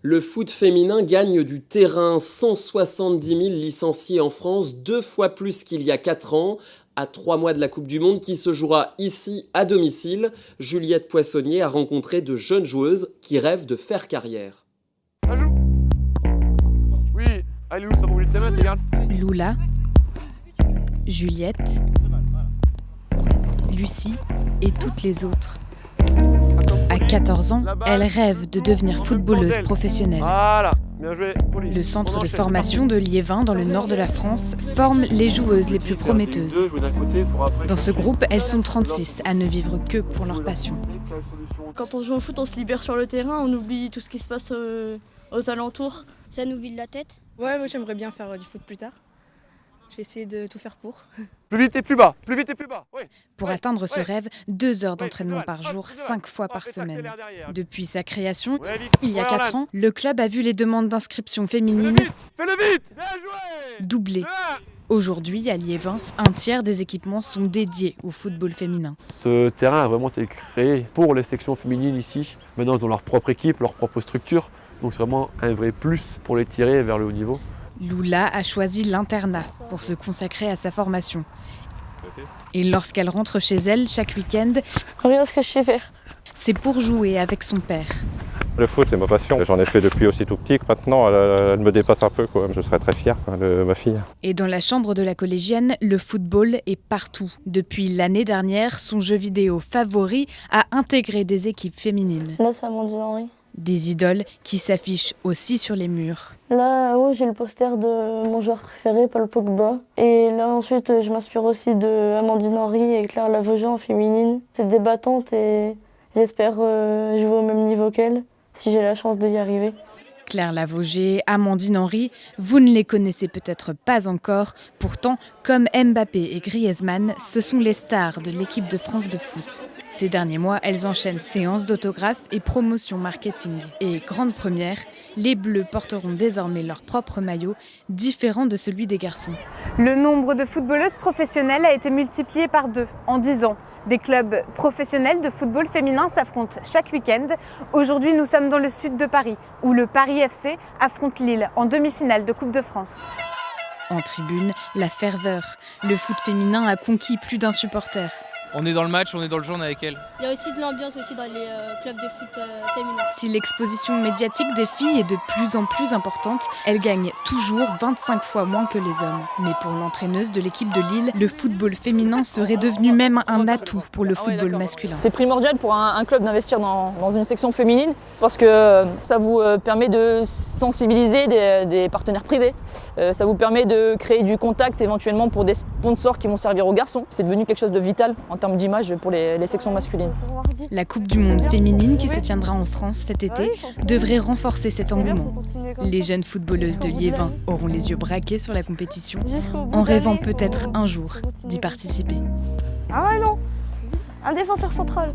Le foot féminin gagne du terrain, 170 000 licenciés en France, 2 fois plus qu'il y a 4 ans. À 3 mois de la Coupe du Monde qui se jouera ici à domicile, Juliette Poissonnier a rencontré de jeunes joueuses qui rêvent de faire carrière. Ça joue. Oui, allez, ça va bouger tes mains, regarde. Lula, Juliette, Lucie et toutes les autres. À 14 ans, elle rêve de devenir footballeuse professionnelle. Voilà, bien joué. Le centre de formation de Liévin, dans le nord de la France, forme les joueuses les plus prometteuses. Dans ce groupe, elles sont 36 à ne vivre que pour leur passion. Quand on joue au foot, on se libère sur le terrain, on oublie tout ce qui se passe aux alentours. Ça nous vide la tête. Ouais, moi j'aimerais bien faire du foot plus tard. Je vais essayer de tout faire pour. Plus vite et plus bas, plus vite et plus bas. Oui. Pour atteindre ce rêve, 2 heures d'entraînement par jour, 5 fois par semaine. Depuis sa création, il y a 4 ans, le club a vu les demandes d'inscription féminine Fais-le vite. Bien joué. doubler. Aujourd'hui, à Liévin, un tiers des équipements sont dédiés au football féminin. Ce terrain a vraiment été créé pour les sections féminines ici. Maintenant, ils ont leur propre équipe, leur propre structure. Donc c'est vraiment un vrai plus pour les tirer vers le haut niveau. Lula a choisi l'internat pour se consacrer à sa formation. Et lorsqu'elle rentre chez elle chaque week-end, Regarde ce que je sais faire. c'est pour jouer avec son père. Le foot, c'est ma passion. J'en ai fait depuis aussi tout petit. Maintenant, elle me dépasse un peu, quoi. Je serais très fier de ma fille. Et dans la chambre de la collégienne, le football est partout. Depuis l'année dernière, son jeu vidéo favori a intégré des équipes féminines. Là, c'est Amandine Henry. Des idoles qui s'affichent aussi sur les murs. Là, j'ai le poster de mon joueur préféré, Paul Pogba. Et là, ensuite, je m'inspire aussi de Amandine Henry et Claire Lavogé en féminine. C'est débattante et j'espère jouer au même niveau qu'elle, si j'ai la chance d'y arriver. Claire Lavogé, Amandine Henry, vous ne les connaissez peut-être pas encore. Pourtant, comme Mbappé et Griezmann, ce sont les stars de l'équipe de France de foot. Ces derniers mois, elles enchaînent séances d'autographes et promotions marketing. Et grande première, les Bleus porteront désormais leur propre maillot, différent de celui des garçons. Le nombre de footballeuses professionnelles a été multiplié par 2 en 10 ans. Des clubs professionnels de football féminin s'affrontent chaque week-end. Aujourd'hui, nous sommes dans le sud de Paris, où le Paris FC affronte Lille en demi-finale de Coupe de France. En tribune, la ferveur. Le foot féminin a conquis plus d'un supporter. On est dans le match, on est dans le jeu, on est avec elle. Il y a aussi de l'ambiance aussi dans les clubs de foot féminins. Si l'exposition médiatique des filles est de plus en plus importante, elles gagnent toujours 25 fois moins que les hommes. Mais pour l'entraîneuse de l'équipe de Lille, le football féminin serait devenu même un atout pour le football masculin. C'est primordial pour un club d'investir dans une section féminine parce que ça vous permet de sensibiliser des partenaires privés. Ça vous permet de créer du contact éventuellement pour des sponsors qui vont servir aux garçons. C'est devenu quelque chose de vital en termes d'image pour les sections masculines. La Coupe du Monde féminine qui se tiendra en France cet été devrait renforcer cet engouement. Les jeunes footballeuses de Liévin auront les yeux braqués sur la compétition, en rêvant peut-être un jour d'y participer. Ah ouais, non. Un défenseur central.